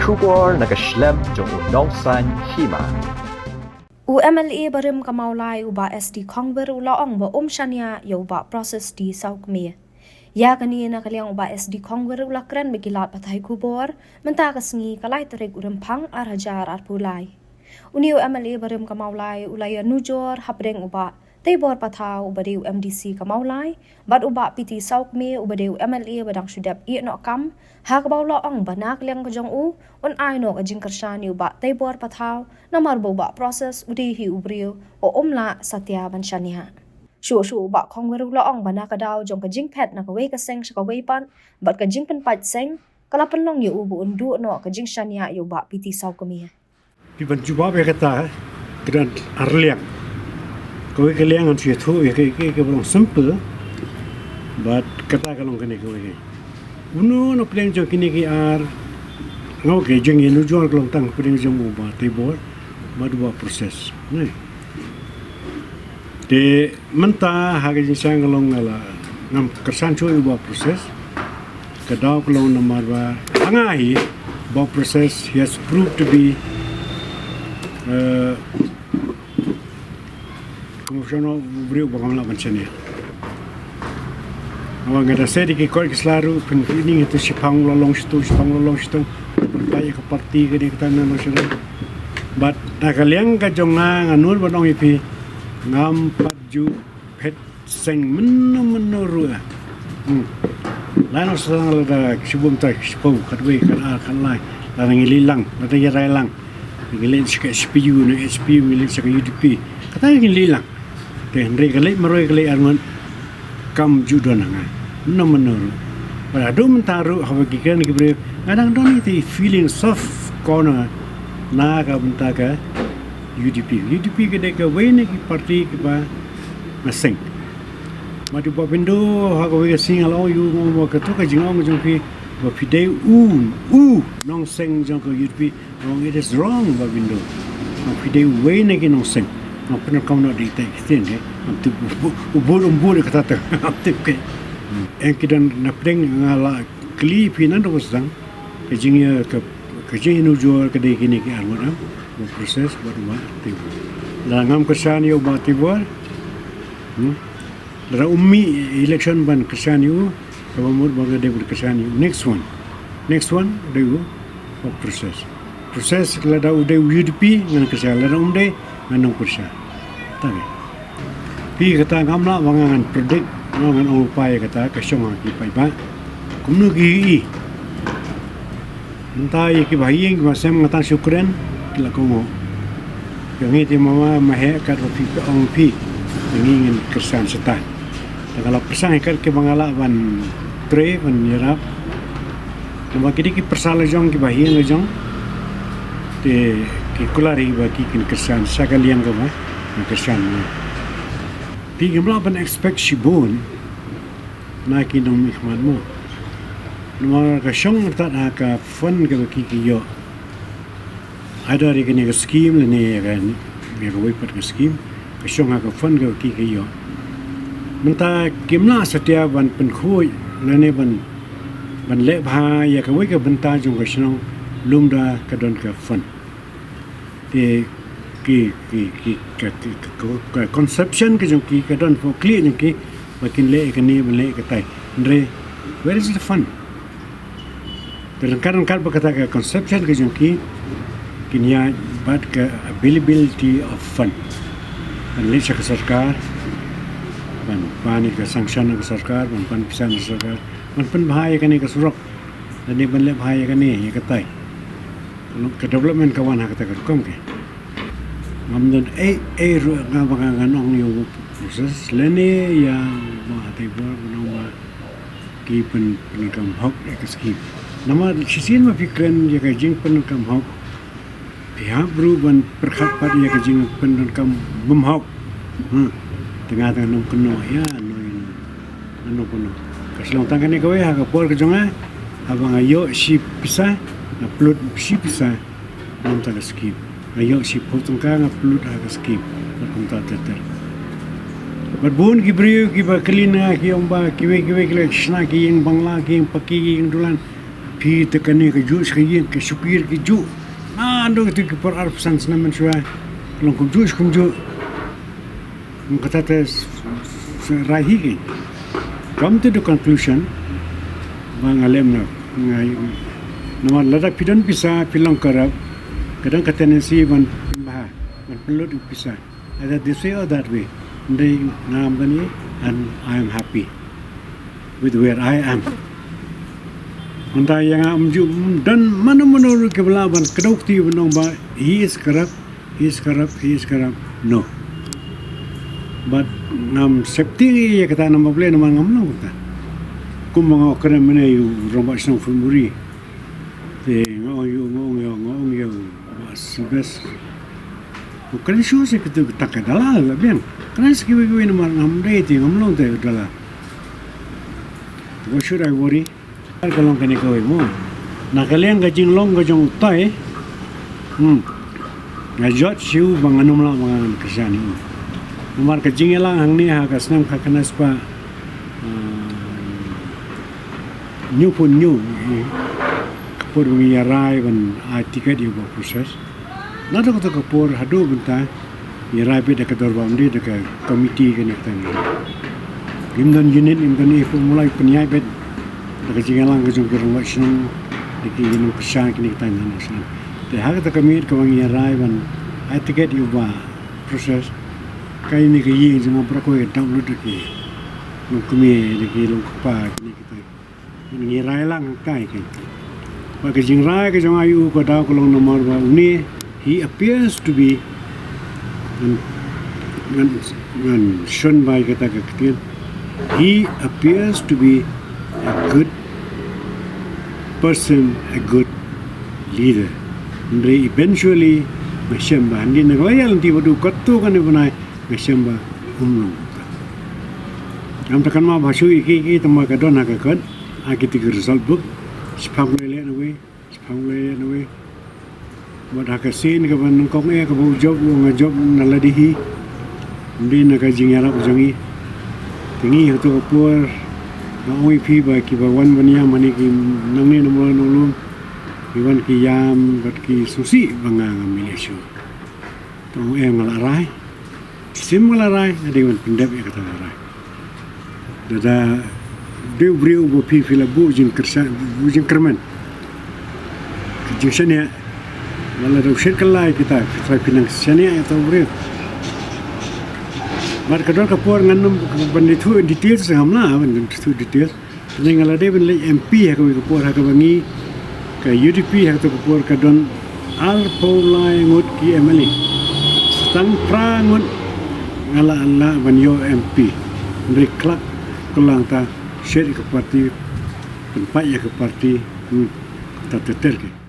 Teibor nagaslem jong unongsan Hima. UMLA barim kamaulai uba SD Kongber ulaong ba Shaniah yo ba proses di saukmi. Ya kani na kaliang uba SD Kongber ulakren begilat patay kubor menta kasngi kalai terik urempang arhajar arpulai. Uni UMLA barim kamaulai ulaya nujor habreng uba Teibor patau ubade UMDC kamaulai bad uba piti saukmi ubade UMLA badang sudap i no kam ha kabaulo ang banak liang kajong u on ai no kajing Kyrshan uba Teibor patau namar boba proses udihi ubriu o umla satya ban Shaniah. Shu uba kongweru lo ang banak kadaw jong kajing pet na kaway kaseng sa kaway pan bad kajing penpat seng kalapan long yu ubu undu no kajing Shaniah uba piti saukmi. Piban juba be kata grand arliang. Kau kalian an siat hu ke belum simple, but kata kalau kene kau ke. Uno no plan jo kini ki ar, ngau ke jeng inu jual kalau tang plan jo ubah Teibor, dua proses. Nih, de mentah harga jisang kalau ngala ngam Kyrshan cuy ubah proses, kedau kalau nomor ba angai, ubah proses he has proved to be Komusiono beriu bagaimana Shaniah. Awak ada sedikit kau keslaru penting itu sipang lolong situ, bertanya ke parti ke di ketana nasional. But nakaliang kajonga nganul banong ipi ngam paju pet seng menu rua. Lain orang ada sebelum tak sebelum kadwe kan lain, lain ngililang, lain ngirailang, ngilin sekat SPU, ngilin sekat UDP, kata ngililang. Henry kali meroi kali arman kam judon nga no menuru pada dum taru hawa gikan gibre kadang don itu feeling soft corner na ka bentaka UDP ke wene ki parti ki ba masing madu ba bindo hawa we sing alo yu mo ka to ka jingong jong pi ba pide nong sing jong ko UDP wrong, it is wrong ba bindo pide wene ki nong sing no pernah kau nak ditektin ke, nanti ubur kata tu, nanti ke, kita nak pering ngala kli pinan tu pasang, kejingnya kejing ini jual kedai kini ke armada, proses baru Teibor. Ngam Kyrshan yo ba Teibor, lara ummi election ban Kyrshan yo, kalau mau bagai Teibor Kyrshan yo. Next one Teibor proses kalau dah udah UDP dengan Kyrshan, lara umde nganong Kyrshan. Tapi, pi kata ngamla wangangan predict, wangangan upaya kata kasyong aki paiba, kumnu ki, mentai ki bahiyeng masam ngatan syukran kila kongo, yang itu mama mahe kat rofi ong pi, ingin Kyrshan setan. Kalau persang ikat ke bangala ban tre ban yarap, nama kini ki persal lejong ki bahiyeng lejong, te ki kulari bagi kin Kyrshan sakaliang kama. Kyrshan ni. Tiga belah ban expect sibun nak kinong ikhman mo. Nama kasyong tak nak fun ke bagi kiyo. Ada hari kini ke scheme ni kan, biar wipat ke scheme. Kasyong nak fun ke bagi kiyo. Mentah kimla setiap ban penkhui, lene ban lebha ya ke wika bentah jung kasyong lumda kadon ke fun. Ki conception ke jong ki kadon for clear jong ki makin le ke ni le ke tai andre where is the fun dalam kadang berkata ke conception ke jong ki kinya bad ke availability of fun dan le ke sarkar ban pani ke sanction ke sarkar ban pisan ke sarkar ban bahaya ke ni ke surok dan ni ban le bahaya ke ni ya ke tai ke development kawan ha kata ke kom ke Ngamdan ruang ngabangan ong yung proses lene yang Teibor nama kipen penikam hok ekskip. Nama sisin mafikran ya kajing penikam hok. Pihak beruban perkhapat ya kajing penikam bumhok. Tengah nong keno ya nong keno. Kaslong tangkan ni kawai hakapor kejonga abang ayo si pisah upload si pisah nam tak skip. Ayo si potong kang upload aga skip akum ta teter berbun ki brio ki ba klina ki omba ki we ki le shna ki yang bangla ki yang paki ki yang dulan pi tekani ke ju sekali ke supir ke ju ando itu ke por arpsan senaman shua long kum ju kata tes rahi ke come to the conclusion bang alem na ngai nama lada pidan pisa pilang karab kadang kata nasi ban bah ban pelut pisa either this way or that way they ngam dani and I am happy with where I am. Anda yang amju dan mana-mana ke belaban kedokti benong ba he is corrupt. No. But ngam septi ya kata nama boleh nama ngam no kata. Kumang kena mana you romba senang fulmuri. Te ngong yo was best. Bukan show se kita tak adalah bien. Kerana sekiwi nama ngam deh ti ngam long te adalah. What should I worry? Kalau kena kau mo, nak kalian gajing long gajong utai, ngajot siu banganum lah bangan Kyrshan ini. Umar gajing elang hang ni ha kasnam kakana spa new pun new, kapur mengirai ban tiket ibu proses. Nada kata kapur hadu benta, irai beda ketor bamdi dekat komiti kena tanya. Imdan unit imdan ifu mulai penyai bed dekat jingalang ke jungkir rumah senang dekat ginung Kyrshan kini kita nana senang. Tapi hak kita kami kawangi rai ban tiket iba proses kali ni kaya jangan berakoi download dekat lung kami dekat lung kupa kini kita ini rai lang kai kan. Bagi jing rai ke jangan ayu ko dah kolong nomor ba ni he appears to be ngan shun by kita ke he appears to be a good person, a good leader. And eventually, Mashamba, and in the royal Teibor Katu kan ibanai Mashamba umnum. Am takan ma bhasu iki tama kadon hakakan akiti result book spang away. Buat hakasin ke ban kong ke bau job job naladihi. Ndi nakajing yarap jangi tinggi itu kapur ngoi pi ba ki ba wan bania mani ki nangni nomor nolum iwan ki yam bat ki susi banga ngamilisyo to ngalarai sim ngalarai ada wan pendap ya kata ngalarai dada deu briu bo pi fila bujin Kyrshan bujin kerman Kyrshan ya wala do shirkalai kita pinang Shaniah atau briu Bar kadang kapur nganum banditu details hamla banditu details. Jadi kalau dia benda MP hak kapur hak bangi ke UDP hak kapur kadang al polai ngut ki MLA. Stang prangut ngala banyo MP. Dari klub kelang ta share ke parti tempat ya ke parti tak tertel ke.